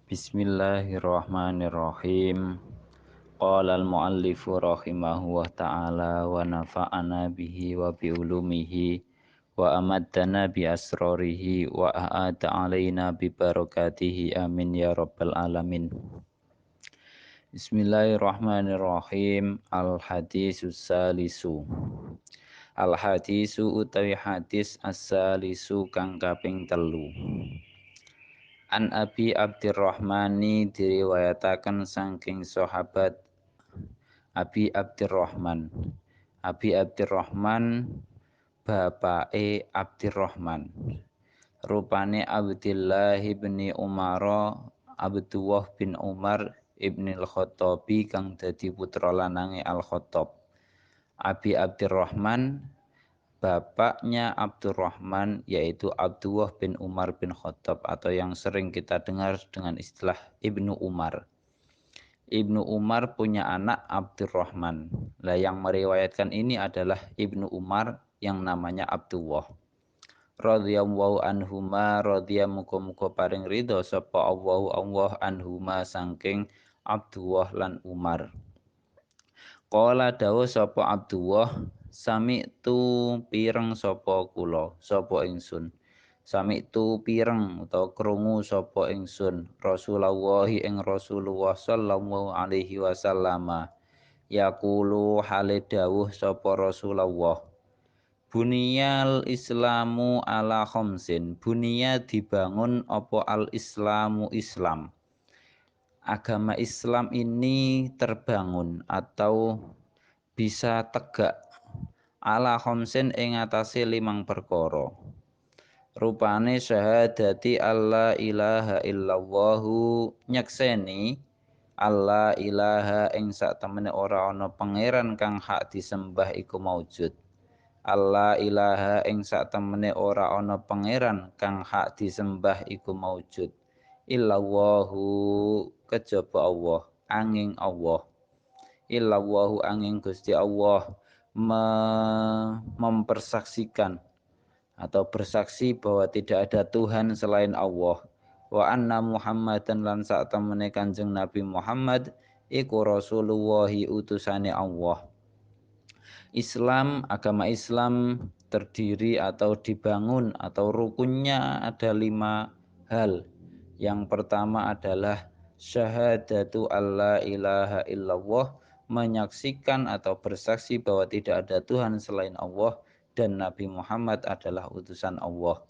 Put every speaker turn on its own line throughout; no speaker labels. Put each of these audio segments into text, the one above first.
Bismillahirrahmanirrahim. Qala al-muallifu rahimahu wa ta'ala wa nafa'ana bihi wa bi ulumihi wa amaddana bi asrarihi wa a'ada alaina bi barakatihi amin ya rabbal alamin. Bismillahirrahmanirrahim. Al-hadisus salisu. Al-hadisu utawi hadis as-salisu kang kaping telu. An Abi Abdurrahmani diriwayataken saking sahabat Abi Abdurrahman. Abi Abdurrahman bapake Abdurrahman. Rupane Abdullah bin Umar, Abdullah bin Umar ibn al-Khattabi kang dadi putra lanange Al-Khattab. Abi Abdurrahman bapaknya Abdurrahman yaitu Abdullah bin Umar bin Khattab atau yang sering kita dengar dengan istilah Ibnu Umar. Ibnu Umar punya anak Abdurrahman. Lah yang meriwayatkan ini adalah Ibnu Umar yang namanya Abdullah. Radhiyallahu anhuma muga-muga paring ridho sapa Allah anhuma saking Abdullah lan Umar. Qala dawuh sapa Abdullah, sami'tu pireng sapa kula, sapa ingsun. Sami'tu pireng utawa krungu sapa ingsun Rasulullah ing Rasulullah sallallahu alaihi wasallam. Yaqulu hale dawuh sapa Rasulullah. Buniyal Islamu ala khamsin. Bunia dibangun apa al Islamu Islam. Agama Islam ini terbangun atau bisa tegak ala khamsin ing atase 5 perkara. Rupane syahadati alla ilaha illallahu nyekseni alla ilaha ing sak temene ora ana pangeran kang hak disembah iku maujud. Alla ilaha ing sak temene ora ana pangeran kang hak disembah iku maujud. Illallahu kejaba Allah, angin Allah. Illallahu angin Gusti Allah mempersaksikan atau bersaksi bahwa tidak ada Tuhan selain Allah. Wa anna Muhammadan lan sak temene Kanjeng Nabi Muhammad iku Rasulullah utusane Allah. Islam, agama Islam terdiri atau dibangun atau rukunnya ada 5 hal. Yang pertama adalah syahadatu alla ilaha illallah, menyaksikan atau bersaksi bahwa tidak ada Tuhan selain Allah dan Nabi Muhammad adalah utusan Allah.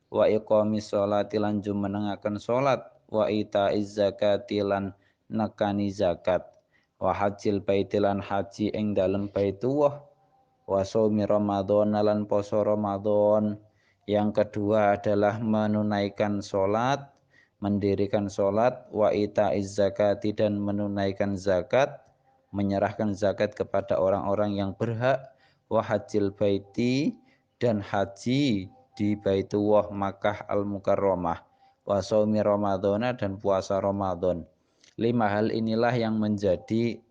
Wa iqamis sholati lan jumenengaken salat, wa itaiz zakati lan nekani zakat, wa hajjil baiti lan haji ing dalem Baitullah, wa shaumi Ramadan lan poso Ramadan. Yang kedua adalah menunaikan salat, mendirikan salat, wa itaiz zakati dan menunaikan zakat, menyerahkan zakat kepada orang-orang yang berhak, wa hajjil baiti dan haji di Baitullah Makkah Al-Mukarramah, wa shaumi Ramadhana dan puasa Ramadan. 5 hal inilah yang menjadi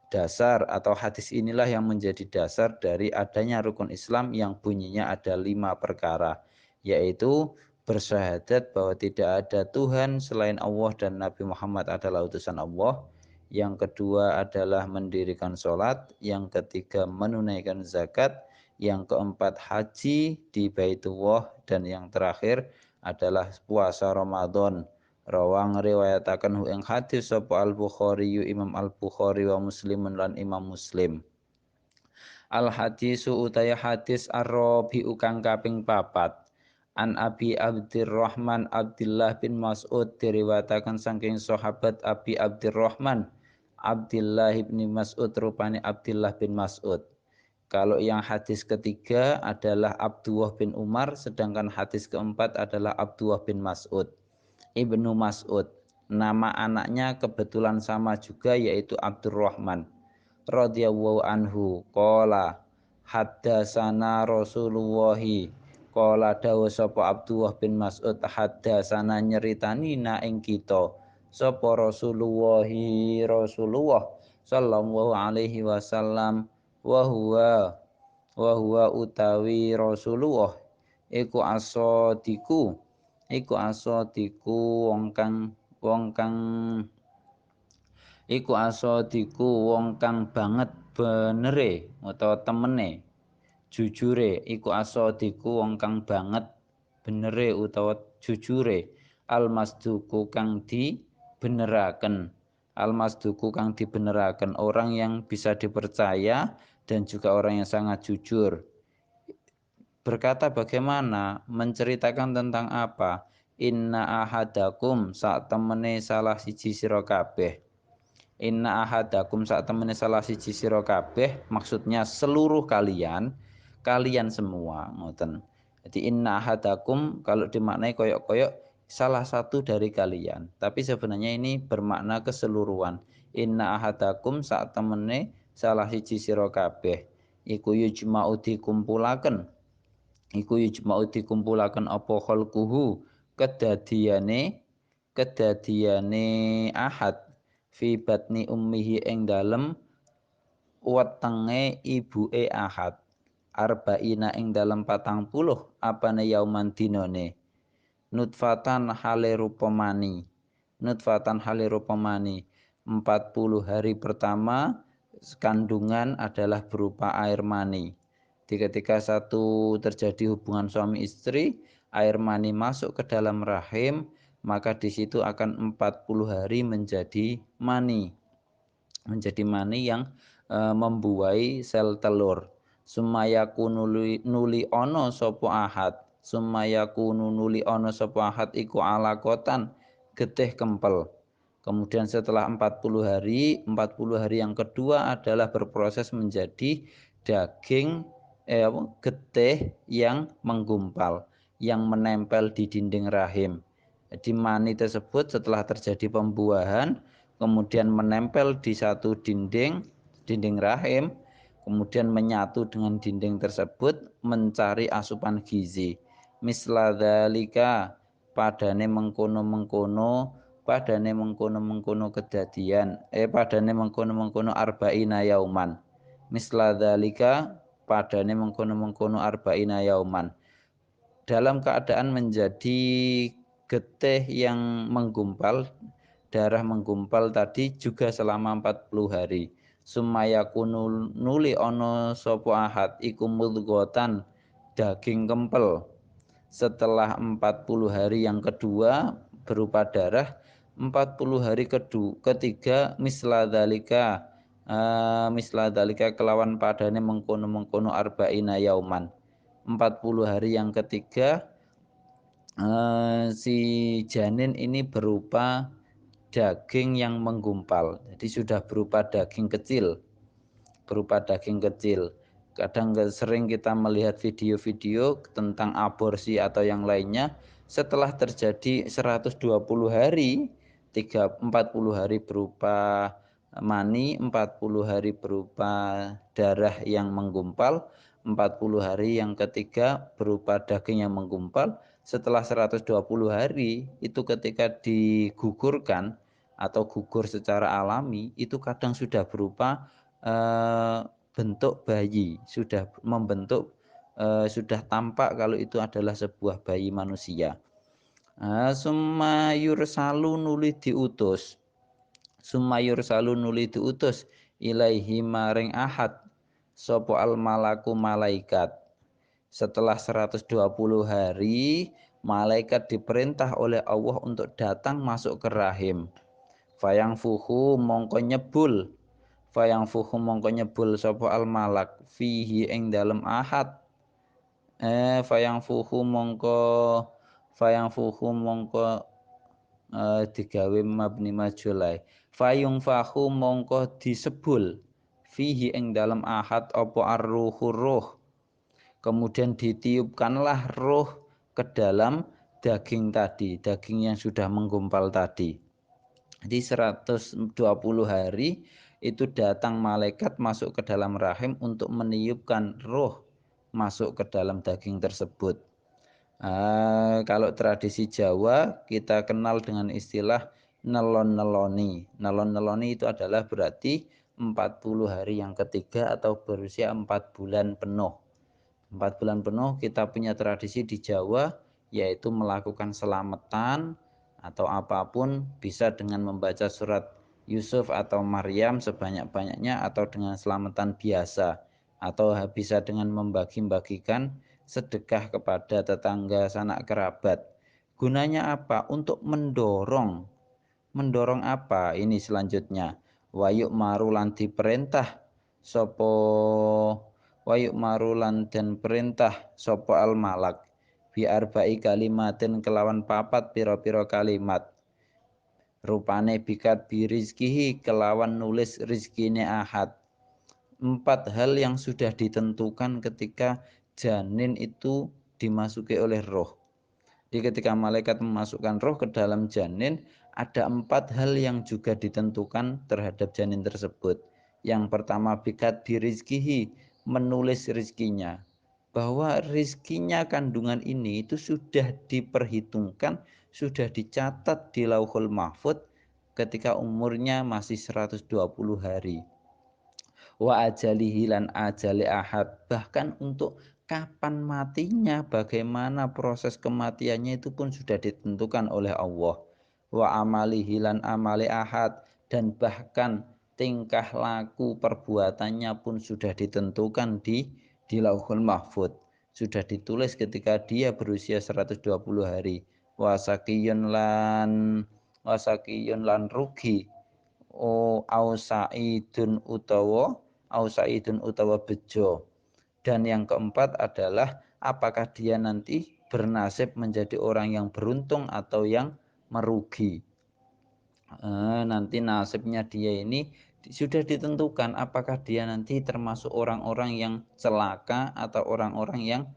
dasar atau hadis inilah yang menjadi dasar dari adanya rukun Islam yang bunyinya ada 5 perkara, yaitu bersyahadat bahwa tidak ada Tuhan selain Allah dan Nabi Muhammad adalah utusan Allah. Yang kedua adalah mendirikan sholat. Yang ketiga menunaikan zakat. Yang keempat haji di Baitullah. Dan yang terakhir adalah puasa Ramadan. Rawang riwayataken ing hadis sapa Al-Bukhari Imam Al-Bukhari wa Muslimun lan Imam Muslim. Al hadisu utaya hadis ar-rabi'u kang kaping 4. An Abi Abdurrahman Abdullah bin Mas'ud diriwayataken saking sahabat Abi Abdurrahman Abdullah bin Mas'ud, rupane Abdullah bin Mas'ud. Kalau yang hadis ketiga adalah Abdullah bin Umar, sedangkan hadis keempat adalah Abdullah bin Mas'ud. Ibnu Mas'ud. Nama anaknya kebetulan sama juga, yaitu Abdurrahman radhiyallahu anhu. Qala haddatsana Rasulullahi. Qala dawu sapa Abdullah bin Mas'ud, haddatsana nyeritani na ing kita sapa Rasulullah sallallahu alaihi wasallam wa huwa utawi Rasulullah iku asadiku wong kang wong kang iku asadiku wong kang banget benere utawa temene, jujure iku asadiku wong kang banget benere utawa jujure, almasduku kang dibeneraken. Almasduku kang dibeneraken, orang yang bisa dipercaya dan juga orang yang sangat jujur. Berkata bagaimana? Menceritakan tentang apa? Inna ahadakum sak temene salah siji sira kabeh. Inna ahadakum sak temene salah siji sira kabeh, maksudnya seluruh kalian, kalian semua, ngoten. Jadi inna ahadakum kalau dimaknai koyok-koyok salah satu dari kalian, tapi sebenarnya ini bermakna keseluruhan. Inna ahadakum sak temene salah siji sira kabeh iku yujma'u dikumpulaken, iku yujma'u dikumpulaken apa khalquhu, kedadiane kedadiane ahad fi batni ummihi ing dalem wetenge ibuke ahad, arba'ina ing dalem 40 apane yauman dinane, nutfatan hale rupa mani, nutfatan hale rupa mani. 40 hari pertama kandungan adalah berupa air mani. Di ketika satu terjadi hubungan suami istri, air mani masuk ke dalam rahim, maka di situ akan 40 hari menjadi mani yang membuai sel telur. Sumayaku nuli ono sopo ahad, sumayaku nuli ono sopo ahad iku alakotan getih kempel. Kemudian setelah 40 hari, 40 hari yang kedua adalah berproses menjadi daging getih yang menggumpal, yang menempel di dinding rahim. Jadi mani tersebut setelah terjadi pembuahan kemudian menempel di satu dinding rahim, kemudian menyatu dengan dinding tersebut mencari asupan gizi. Misla dzalika, padane mengkono-mengkono kedadian, padane mengkono-mengkono arba'ina yauman. Misla dzalika, padane mengkono-mengkono arba'ina yauman. Dalam keadaan menjadi getih yang menggumpal, darah menggumpal tadi juga selama 40 hari. Sumayaku nuli ono sopo ahad iku mudghatan, daging kempel. Setelah 40 hari yang kedua berupa darah, 40 hari ketiga misla dalika kelawan padane mengkono-mengkono arba'ina yauman. 40 hari yang ketiga si janin ini berupa daging yang menggumpal. Jadi sudah berupa daging kecil. Kadang sering kita melihat video-video tentang aborsi atau yang lainnya, setelah terjadi 120 hari, 40 hari berupa mani, 40 hari berupa darah yang menggumpal, 40 hari yang ketiga berupa daging yang menggumpal. Setelah 120 hari itu ketika digugurkan atau gugur secara alami, itu kadang sudah berupa bentuk bayi, sudah membentuk, sudah tampak kalau itu adalah sebuah bayi manusia. Summa yursalu nuli diutus ilaihi maring ahad sopo al malaku malaikat. Setelah 120 hari, malaikat diperintah oleh Allah untuk datang masuk ke rahim. Fayang fuhu mongko nyebul sapa al malak fihi ing dalem ahad. Fayang fuhu mongko digawe mabni majulai. Fayung fahu mongko disebul fihi ing dalem ahad apa ar-ruhur ruh. Kemudian ditiupkanlah roh ke dalam daging tadi, daging yang sudah menggumpal tadi. Jadi 120 hari itu datang malaikat masuk ke dalam rahim untuk meniupkan roh masuk ke dalam daging tersebut. Kalau tradisi Jawa kita kenal dengan istilah nelon-neloni. Nelon-neloni itu adalah berarti 40 hari yang ketiga atau berusia 4 bulan penuh. 4 bulan penuh kita punya tradisi di Jawa yaitu melakukan selamatan atau apapun, bisa dengan membaca surat Yusuf atau Maryam sebanyak-banyaknya, atau dengan selamatan biasa, atau bisa dengan membagi-bagikan sedekah kepada tetangga sanak kerabat. Gunanya apa? Untuk mendorong. Mendorong apa? Ini selanjutnya. Wayuk marulan diperintah sopo wayuk marulan dan perintah sopo al malak bi arba'i kalimatin kelawan papat piro-piro kalimat, rupane bikat bi rizkihi kelawan nulis rizkine ahad. Empat hal yang sudah ditentukan ketika janin itu dimasuki oleh roh. Jadi ketika malaikat memasukkan roh ke dalam janin, ada empat hal yang juga ditentukan terhadap janin tersebut. Yang pertama, bikat dirizkihi, menulis rizkinya. Bahwa rizkinya kandungan ini itu sudah diperhitungkan, sudah dicatat di Lauhul Mahfud ketika umurnya masih 120 hari. Wa ajalihi lan ajali ahad, bahkan untuk kapan matinya, bagaimana proses kematiannya itu pun sudah ditentukan oleh Allah. Wa amalihi lan amali ahad, dan bahkan tingkah laku perbuatannya pun sudah ditentukan di Lauhul Mahfud. Sudah ditulis ketika dia berusia 120 hari. Wasakiyun lan rugi au saidun utawa bejo. Dan yang keempat adalah apakah dia nanti bernasib menjadi orang yang beruntung atau yang merugi. Nanti nasibnya dia ini sudah ditentukan, apakah dia nanti termasuk orang-orang yang celaka atau orang-orang yang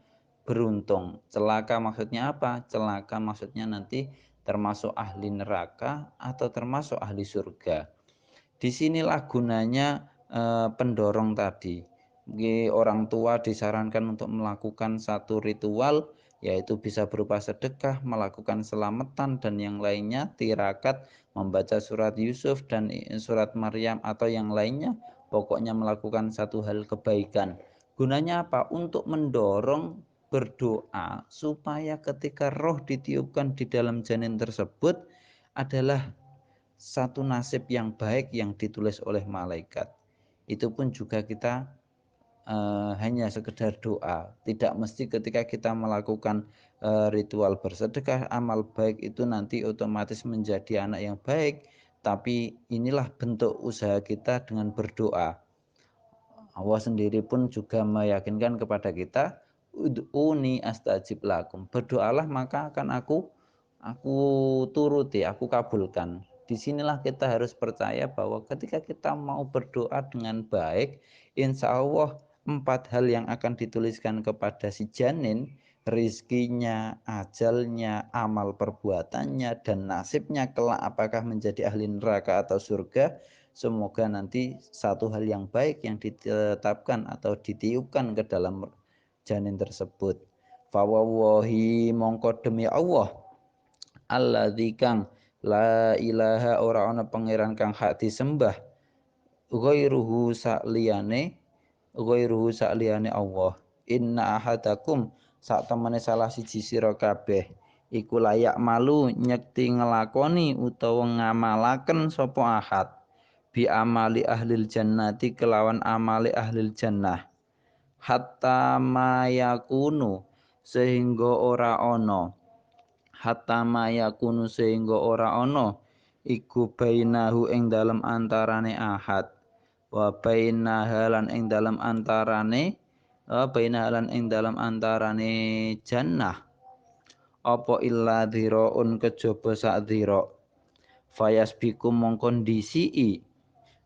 beruntung. Celaka maksudnya apa? Celaka maksudnya nanti termasuk ahli neraka atau termasuk ahli surga. Disinilah gunanya pendorong tadi. Orang tua disarankan untuk melakukan satu ritual, yaitu bisa berupa sedekah, melakukan selamatan, dan yang lainnya, tirakat, membaca surat Yusuf dan surat Maryam atau yang lainnya. Pokoknya melakukan satu hal kebaikan. Gunanya apa? Untuk mendorong berdoa supaya ketika roh ditiupkan di dalam janin tersebut adalah satu nasib yang baik yang ditulis oleh malaikat. Itu pun juga kita hanya sekedar doa. Tidak mesti ketika kita melakukan ritual bersedekah, amal baik itu nanti otomatis menjadi anak yang baik. Tapi inilah bentuk usaha kita dengan berdoa. Allah sendiri pun juga meyakinkan kepada kita, ud'uni astajib lakum. Berdoalah maka akan aku turuti, aku kabulkan. Disinilah kita harus percaya bahwa ketika kita mau berdoa dengan baik, insya Allah empat hal yang akan dituliskan kepada si janin, rizkinya, ajalnya, amal perbuatannya, dan nasibnya kelak apakah menjadi ahli neraka atau surga, semoga nanti satu hal yang baik yang ditetapkan atau ditiupkan ke dalam janin tersebut. Fawawahi mongko demi Allah, alladzi kang la ilaha ora ana pangeran kang hak disembah, ghairuhu sak liyane Allah. Inna ahadakum sak temene salah siji sira kabeh iku layak malu nyekti ngelakoni utawa ngamalaken sapa ahad bi amali ahlil jannati kelawan amali ahlil jannah, hatta mayakunu sehingga ora ana, sehingga ora ana iku bainahu ing dalem antarane ahad wa bainahalan ing dalem antarane jannah apa illa dhiraun kejaba sak dhira, fayasbiku mongkon disii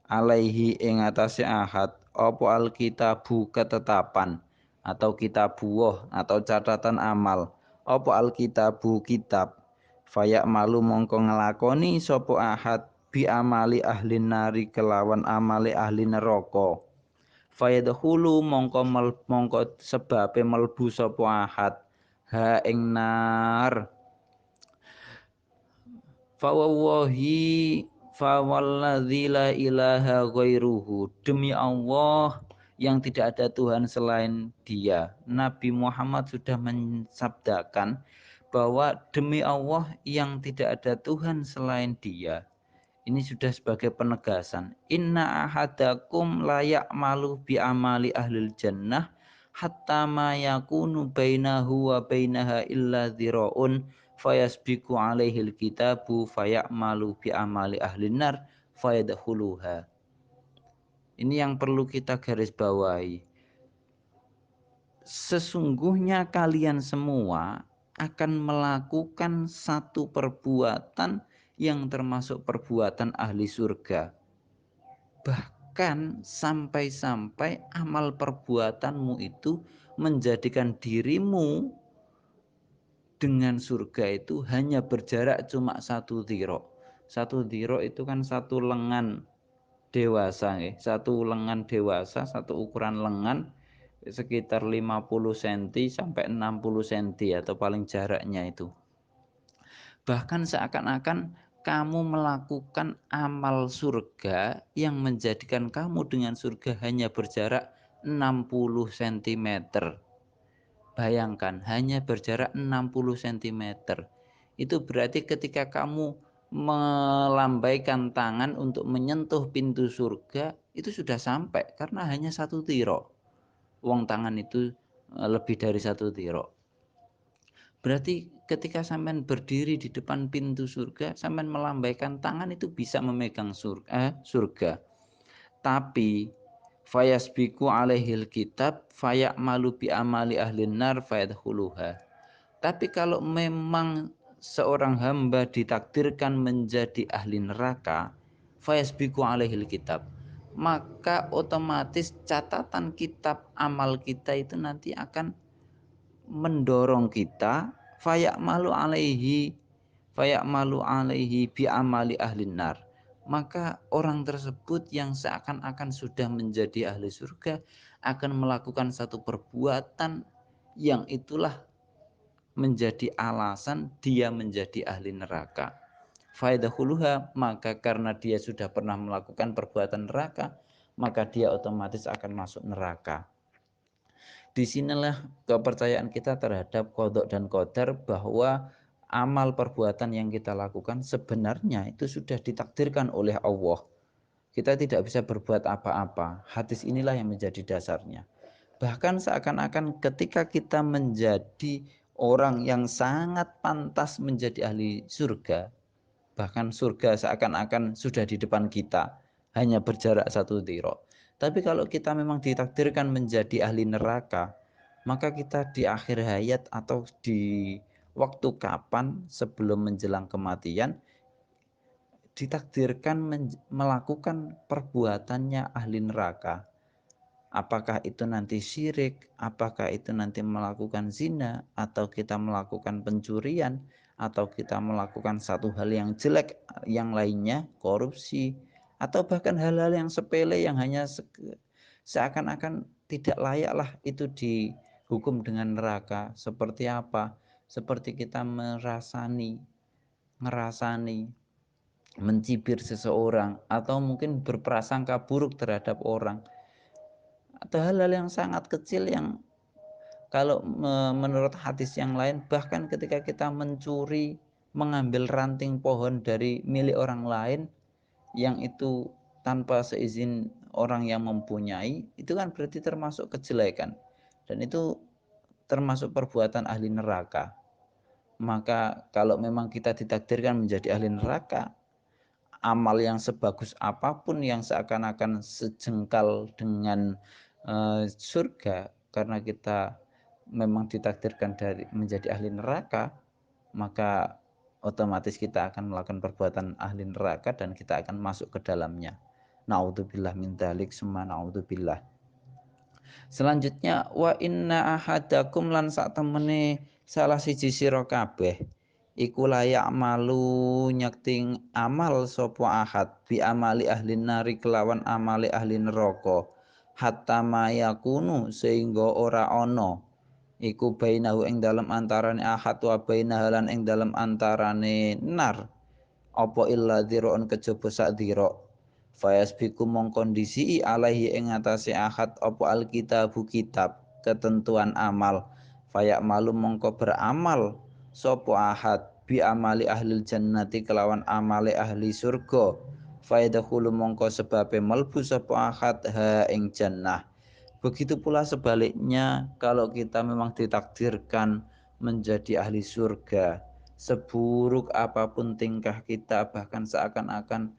alaihi ing atase ahad apa alkitabu ketetapan atau kitabuwah atau catatan amal, apa alkitabu kitab, fayak malu mongko ngelakoni sopo ahad bi amali ahli nari kelawan amali ahli neraka, fayadkhulu mongko sebabe melbu sopo ahad ha ing nar. Fawallahi fawalladzi la ilaha ghairuhu, demi Allah yang tidak ada Tuhan selain Dia. Nabi Muhammad sudah mensabdakan bahwa demi Allah yang tidak ada Tuhan selain Dia. Ini sudah sebagai penegasan. Inna ahadakum layak malu bi amali ahlil jannah hatta ma yakunu bainahu wa bainaha illa dhira'un fayasbiqu alaihil kitabu fayamalu bi amali ahlin nar fayadkhuluha. Ini yang perlu kita garis bawahi. Sesungguhnya kalian semua akan melakukan satu perbuatan yang termasuk perbuatan ahli surga. Bahkan sampai-sampai amal perbuatanmu itu menjadikan dirimu dengan surga itu hanya berjarak cuma 1 dhiro'. 1 dhiro' itu kan 1 lengan dewasa, satu lengan dewasa, satu ukuran lengan sekitar 50 cm sampai 60 cm atau paling jaraknya itu. Bahkan seakan-akan kamu melakukan amal surga yang menjadikan kamu dengan surga hanya berjarak 60 cm. Bayangkan, hanya berjarak 60 cm. Itu berarti ketika kamu melambaikan tangan untuk menyentuh pintu surga, itu sudah sampai karena hanya 1 dhiro'. Uang tangan itu lebih dari 1 dhiro'. Berarti ketika sampean berdiri di depan pintu surga, sampean melambaikan tangan itu bisa memegang surga. Tapi fayasbiku alaihil kitab fayamalu bi amali ahlin nar fayadkhuluha. Tapi kalau memang seorang hamba ditakdirkan menjadi ahli neraka, fayasbiku alaihil kitab, maka otomatis catatan kitab amal kita itu nanti akan mendorong kita fayamalu alaihi bi amali ahlin nar. Maka orang tersebut yang seakan-akan sudah menjadi ahli surga akan melakukan satu perbuatan yang itulah menjadi alasan dia menjadi ahli neraka. Faidahuluha, maka karena dia sudah pernah melakukan perbuatan neraka, maka dia otomatis akan masuk neraka. Disinilah kepercayaan kita terhadap qadha dan qadar, bahwa amal perbuatan yang kita lakukan sebenarnya itu sudah ditakdirkan oleh Allah. Kita tidak bisa berbuat apa-apa. Hadis inilah yang menjadi dasarnya. Bahkan seakan-akan ketika kita menjadi orang yang sangat pantas menjadi ahli surga, bahkan surga seakan-akan sudah di depan kita, hanya berjarak 1 dhiro'. Tapi kalau kita memang ditakdirkan menjadi ahli neraka, maka kita di akhir hayat atau di waktu kapan sebelum menjelang kematian ditakdirkan melakukan perbuatannya ahli neraka. Apakah itu nanti syirik, apakah itu nanti melakukan zina, atau kita melakukan pencurian, atau kita melakukan satu hal yang jelek yang lainnya, korupsi, atau bahkan hal-hal yang sepele yang hanya seakan-akan tidak layaklah itu dihukum dengan neraka. Seperti apa? Seperti kita ngerasani, mencibir seseorang, atau mungkin berprasangka buruk terhadap orang, atau hal-hal yang sangat kecil yang kalau menurut hadis yang lain, bahkan ketika kita mencuri, mengambil ranting pohon dari milik orang lain yang itu tanpa seizin orang yang mempunyai, itu kan berarti termasuk kejelekan, dan itu termasuk perbuatan ahli neraka. Maka kalau memang kita ditakdirkan menjadi ahli neraka, amal yang sebagus apapun yang seakan-akan sejengkal dengan surga, karena kita memang ditakdirkan menjadi ahli neraka, maka otomatis kita akan melakukan perbuatan ahli neraka dan kita akan masuk ke dalamnya. Naudzubillah min dzalik, summa naudzubillah. Selanjutnya, wa inna ahadakum lan sak temene salah siji sira kabeh iku layak malu nyekting amal sapa ahad bi amali ahli nari kelawan amali ahli neraka hatta mayakunu sehingga ora ana iku bainahu ing dalem antarane ahad wa bainahalan ing dalem antarane nar apa illa dhira'un kejaba sak dhira'. Fayasbiku mongkondisi alaihi ing atase ahad apa alkitabu kitab ketentuan amal. Fayak malu mongko beramal sapa ahad bi amali ahli jannati kelawan amale ahli surga faidahulu mongko sebabe melbu sapa ahad ha ing jannah. Begitu pula sebaliknya, kalau kita memang ditakdirkan menjadi ahli surga, seburuk apapun tingkah kita, bahkan seakan-akan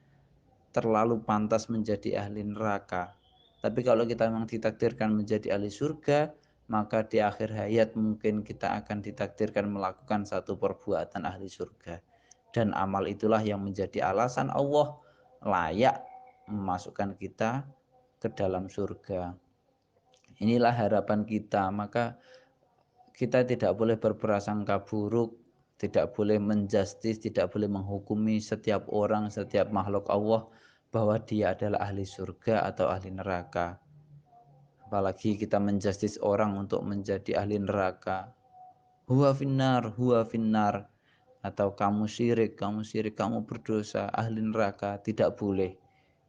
terlalu pantas menjadi ahli neraka. Tapi kalau kita memang ditakdirkan menjadi ahli surga, maka di akhir hayat mungkin kita akan ditakdirkan melakukan satu perbuatan ahli surga. Dan amal itulah yang menjadi alasan Allah layak memasukkan kita ke dalam surga. Inilah harapan kita, maka kita tidak boleh berprasangka buruk, tidak boleh menjustis, tidak boleh menghukumi setiap orang, setiap makhluk Allah bahwa dia adalah ahli surga atau ahli neraka. Apalagi kita menjustis orang untuk menjadi ahli neraka. Huwa finnar, atau kamu syirik, kamu berdosa, ahli neraka, tidak boleh.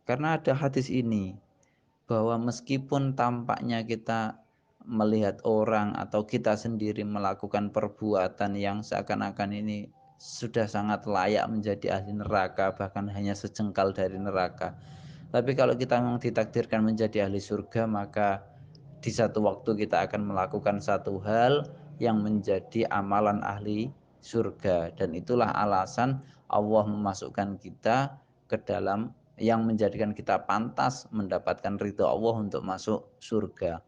Karena ada hadis ini, bahwa meskipun tampaknya kita melihat orang atau kita sendiri melakukan perbuatan yang seakan-akan ini sudah sangat layak menjadi ahli neraka, bahkan hanya sejengkal dari neraka. Tapi kalau kita memang ditakdirkan menjadi ahli surga, maka di satu waktu kita akan melakukan satu hal yang menjadi amalan ahli surga, dan itulah alasan Allah memasukkan kita ke dalam yang menjadikan kita pantas mendapatkan ridho Allah untuk masuk surga.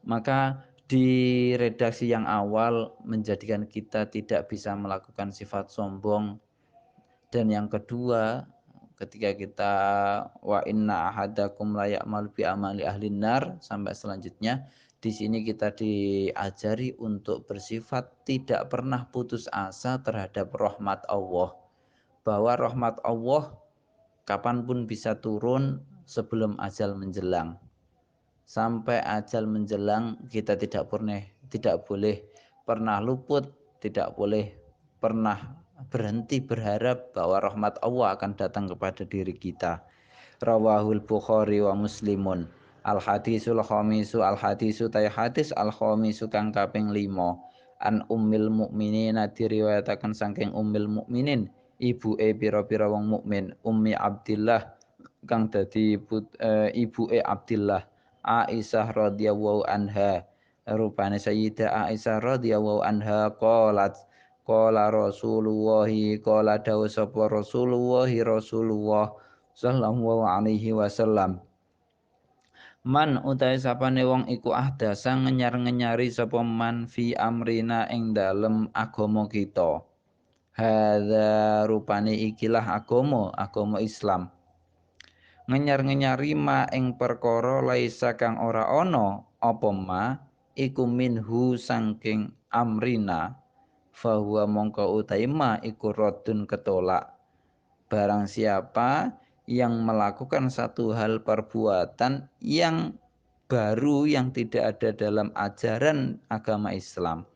Maka di redaksi yang awal menjadikan kita tidak bisa melakukan sifat sombong, dan yang kedua ketika kita wa inna ahadakum la ya'mal bi amali ahlin nar sampai selanjutnya, di sini kita diajari untuk bersifat tidak pernah putus asa terhadap rahmat Allah, bahwa rahmat Allah kapanpun bisa turun sebelum ajal menjelang. Sampai ajal menjelang kita tidak boleh pernah luput, tidak boleh pernah berhenti berharap bahwa rahmat Allah akan datang kepada diri kita. Rawahul Bukhari wa Muslimun. Al hadisul khamisu al hadisu tay hadis al khamisu kang kaping 5. An ummil mukminin diriwayataken saking ummil mukminin ibuke pira-pira wong mukmin, Ummi Abdillah kang dadi ibuke Abdillah, Aisyah radhiyallahu anha. Rupane Sayyidah Aisyah radhiyallahu anha qalat qala Rasulullah, qala dawu sapa Rasulullah sallallahu alaihi wasallam, man utahe sapane wong iku ahdasa ngenyar-ngenyari sapa man fi amrina ing dalem agama kita. Hadza rupane ikilah agama Islam. Ngenyar-ngenyari ma ing perkara laisa kang ora ana apa ma iku minhu sangking amrina, fahuwa mongko utahe ma iku radun ketolak. Barang siapa yang melakukan satu hal perbuatan yang baru yang tidak ada dalam ajaran agama Islam,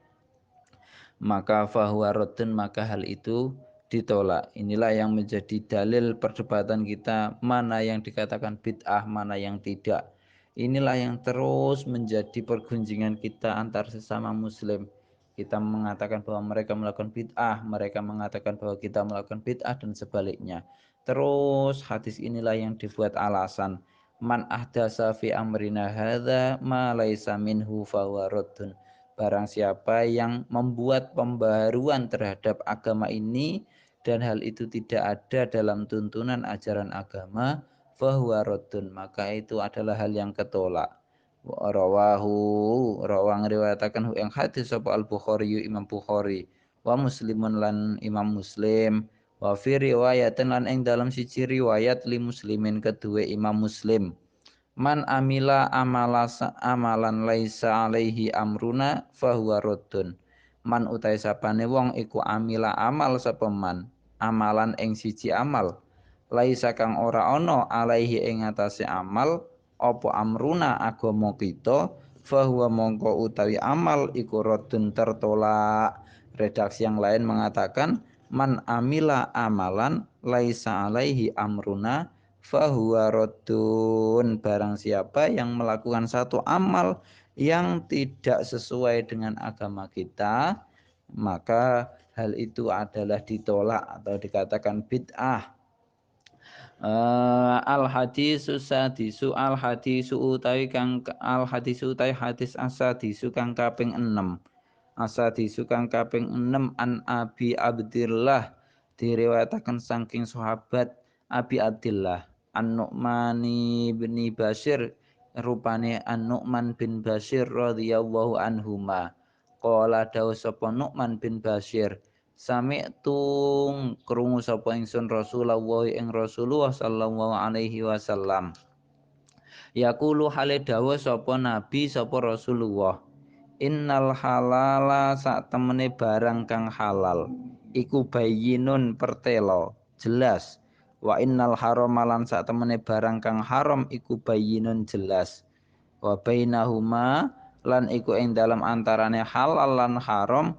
maka fahuwa raddun, maka hal itu ditolak. Inilah yang menjadi dalil perdebatan kita, mana yang dikatakan bid'ah, mana yang tidak. Inilah yang terus menjadi pergunjingan kita antar sesama muslim. Kita mengatakan bahwa mereka melakukan bid'ah, mereka mengatakan bahwa kita melakukan bid'ah, dan sebaliknya. Terus hadis inilah yang dibuat alasan, man ahdasa fi amrina hadza ma laisa minhu fahuwa raddun. Barang siapa yang membuat pembaruan terhadap agama ini dan hal itu tidak ada dalam tuntunan ajaran agama, fahuwa raddun, maka itu adalah hal yang ketolak. Rawang riwayatakan yang hadis sapa Al-Bukhari Imam Bukhari, wa Muslimun lan Imam Muslim, wa fi riwayatin lan ing dalam siji riwayat li Muslimin kedua Imam Muslim, man amila amalan laisa alaihi amruna fahuwa raddun. Man utai sapane wong iku amila amal sapa man amalan ing siji amal laisa kang ora ana alaihi ing atase amal apa amruna agama kita, fahuwa mongko utawi amal iku raddun tertolak. Redaksi yang lain mengatakan man amila amalan laisa alaihi amruna fahuwa raddun. Barang siapa yang melakukan satu amal yang tidak sesuai dengan agama kita, maka hal itu adalah ditolak atau dikatakan bid'ah. Al hadisu sadisu al hadisu utawi kang al hadisu utawi hadis asadisu kang kaping 6. Asadisu kang kaping 6 an Abi Abdillah diriwayataken saking sahabat Abi Abdillah An-Nu'mani bin Bashir rupane An-Nu'man bin Bashir radhiyallahu anhuma qala dawu sapa Nu'man bin Bashir sami tung krungu sapa ingsun Rasulullah ing Rasulullah sallallahu alaihi wasallam yaqulu hale dawuh sapa nabi sapa Rasulullah innal halala sak temene barang kang halal iku bayyinun pertelo jelas wa innal harama lan sak temene barang kang haram iku bayyinun jelas wa bainahuma lan iku ing dalam antarane halal lan haram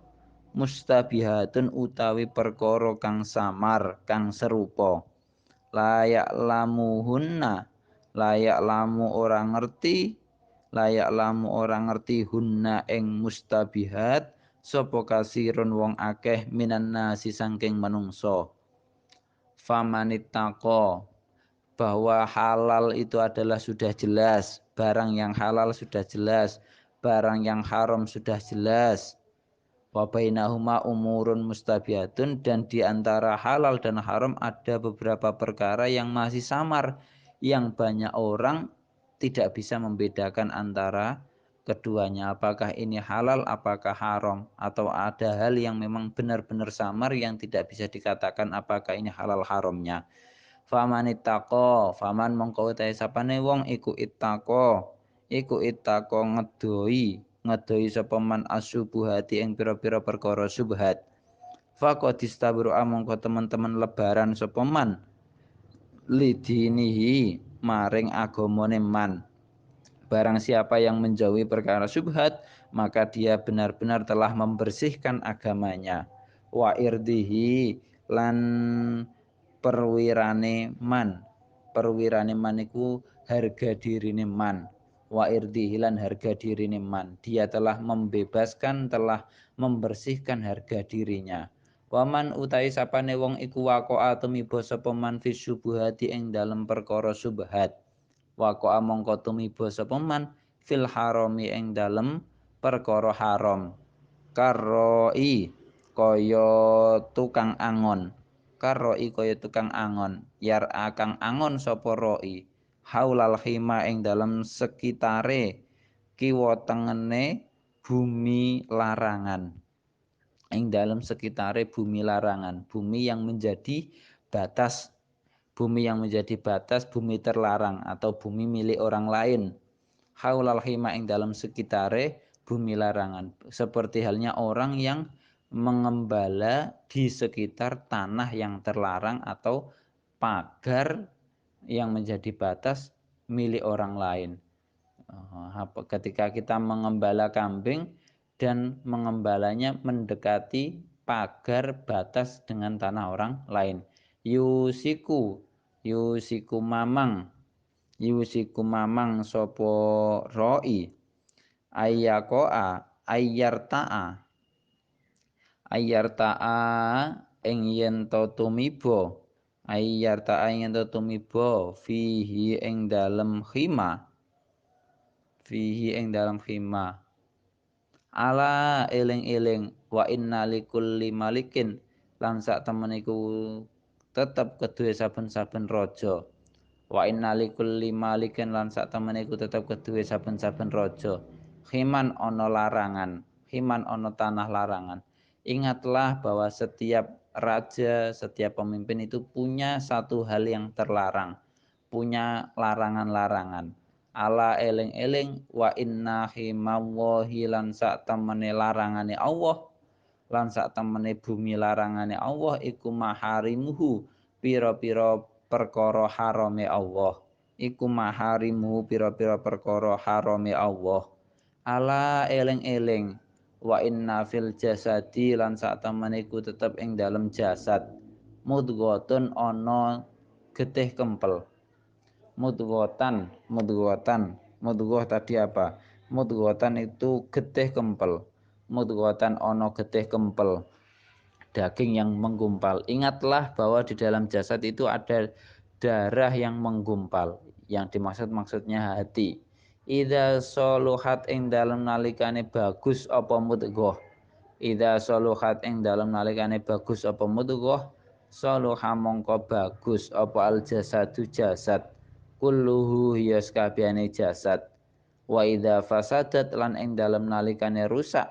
mustabihatun utawi perkara kang samar kang serupa layak lamuhunna layak lamu orang ngerti layak lamu orang ngerti hunna ing mustabihat sapa kasirun wong akeh minan nasi sangking manungso famanittaqo bahwa halal itu adalah sudah jelas barang yang halal sudah jelas barang yang haram sudah jelas wa bainahuma umurun mustabihatun dan di antara halal dan haram ada beberapa perkara yang masih samar yang banyak orang tidak bisa membedakan antara keduanya apakah ini halal apakah haram atau ada hal yang memang benar-benar samar yang tidak bisa dikatakan apakah ini halal haramnya faman ittaqo faman mongko utahe sapane wong iku ittaqo ngedoi sapa man asyubuhati ing pira-pira perkara syubhat faqad istabru mongko teman-teman lebaran sapa man lidinihi maring agamane man barang siapa yang menjauhi perkara syubhat maka dia benar-benar telah membersihkan agamanya wa irdihi lan perwirane man iku harga dirine man wa irdihi lan harga dirine man dia telah membebaskan telah membersihkan harga dirinya waman utai sapane wong iku waqa'a tumiba sapa man fi syubuhati ing dalem perkara syubhat waqa'a mongko tumiba sapa man fil harami ing dalem perkara haram karoi kaya tukang angon karoi kaya tukang angon yar kang angon sapa roi haulal khima ing dalam sekitare kiwa tengene bumi larangan ing dalam sekitare bumi larangan bumi yang menjadi batas bumi terlarang atau bumi milik orang lain haulal hima ing dalam sekitare bumi larangan seperti halnya orang yang mengembala di sekitar tanah yang terlarang atau pagar yang menjadi batas milik orang lain. Ketika kita mengembala kambing dan mengembalanya mendekati pagar batas dengan tanah orang lain. Yusiku, yusiku mamang sopo roi ayyakoa ayyarta'a ing yen to tumiba fihi ing dalem khima ala eling-eling wa inna likulli malikin lan sak temen iku tetep kedue saben-saben raja wa inna likulli malikin lan sak temen iku tetep kedue saben-saben raja khiman khiman ana tanah larangan ingatlah bahwa setiap raja setiap pemimpin itu punya satu hal yang terlarang punya larangan-larangan ala eling-eling wa inna himawahi lan sak temene larangane Allah lan sak temene bumi larangane Allah iku maharimuhu pira-pira perkara harame Allah iku maharimuhu pira-pira perkara harame Allah ala eling-eling wa inna fil jasadi lan sak temene iku tetep ing dalem jasad mudghatun ana getih kempel mudghah tadi apa mudghatan itu getih kempel mudghatan ono getih kempel, daging yang menggumpal. Ingatlah bahwa di dalam jasad itu ada darah yang menggumpal. Yang dimaksud maksudnya hati. Idza soluhat ing dalam nalikane bagus apa mudghah. Idza soluhat ing dalam nalikane bagus apa mudghah, soluha mongko bagus apa al jasadu jasad. Kulluhu hiya sakabehane jasad. Wa idza fasadat lan ing dalam nalikane rusak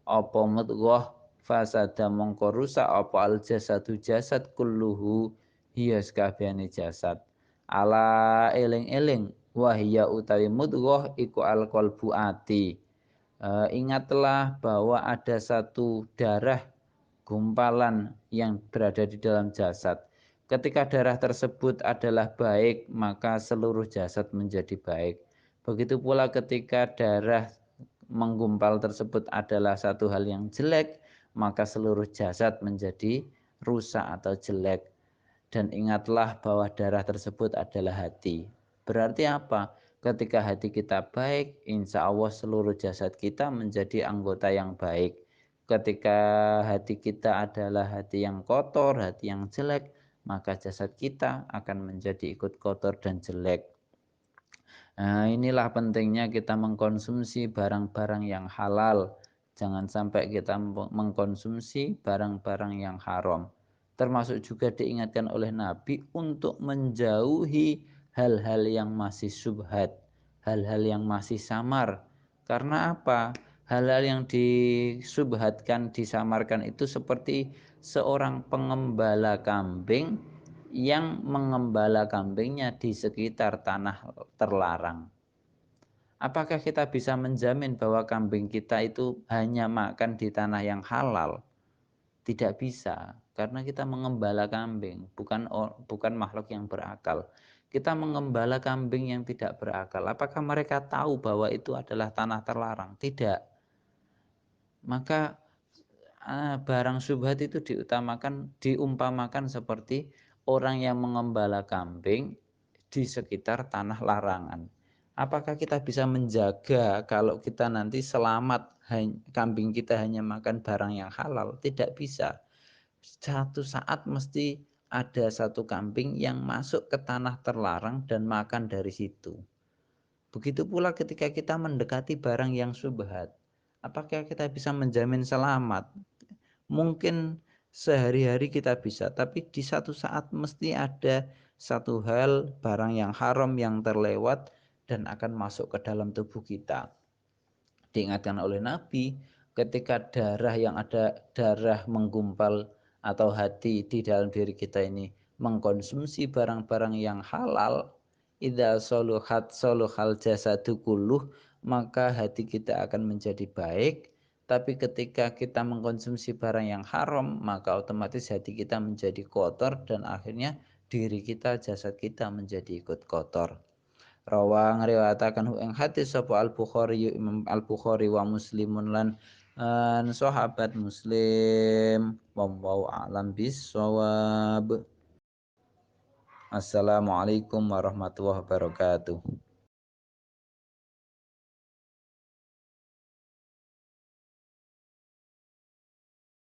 apa mudghah, fasada mongko rusak apa al jasadu jasad kulluhu hiya sakabehane jasad. Ala eling-eling wahya utawi mudghah iku al qalbu ati. Ingatlah bahwa ada satu darah gumpalan yang berada di dalam jasad. Ketika darah tersebut adalah baik, maka seluruh jasad menjadi baik. Begitu pula ketika darah menggumpal tersebut adalah satu hal yang jelek, maka seluruh jasad menjadi rusak atau jelek. Dan ingatlah bahwa darah tersebut adalah hati. Berarti apa? Ketika hati kita baik, insya Allah seluruh jasad kita menjadi anggota yang baik. Ketika hati kita adalah hati yang kotor, hati yang jelek, maka jasad kita akan menjadi ikut kotor dan jelek. Nah, inilah pentingnya kita mengkonsumsi barang-barang yang halal. Jangan sampai kita mengkonsumsi barang-barang yang haram. Termasuk juga diingatkan oleh Nabi untuk menjauhi hal-hal yang masih subhat, hal-hal yang masih samar. Karena apa? Hal-hal yang disubhatkan, disamarkan itu seperti seorang pengembala kambing yang mengembala kambingnya di sekitar tanah terlarang. Apakah kita bisa menjamin bahwa kambing kita itu hanya makan di tanah yang halal? Tidak bisa, karena kita mengembala kambing, bukan makhluk yang berakal. Kita mengembala kambing yang tidak berakal. Apakah mereka tahu bahwa itu adalah tanah terlarang? Tidak. Maka barang syubhat itu diumpamakan seperti orang yang mengembala kambing di sekitar tanah larangan. Apakah kita bisa menjaga kalau kita nanti selamat kambing kita hanya makan barang yang halal? Tidak bisa. Satu saat mesti ada satu kambing yang masuk ke tanah terlarang dan makan dari situ. Begitu pula ketika kita mendekati barang yang syubhat. Apakah kita bisa menjamin selamat? Mungkin sehari-hari kita bisa, tapi di satu saat mesti ada satu hal barang yang haram yang terlewat dan akan masuk ke dalam tubuh kita. Diingatkan oleh Nabi, ketika darah menggumpal atau hati di dalam diri kita ini mengkonsumsi barang-barang yang halal, idza soluhat soluhal jasadu kulluh, maka hati kita akan menjadi baik. Tapi ketika kita mengkonsumsi barang yang haram, maka otomatis hati kita menjadi kotor dan akhirnya diri kita, jasad kita menjadi ikut kotor. Rawa ngriwayataken ing hadis sapa Al-Bukhari, Imam Al-Bukhari wa Muslimun lan sahabat Muslim. Wallahu a'lam bissawab. Assalamualaikum warahmatullahi wabarakatuh.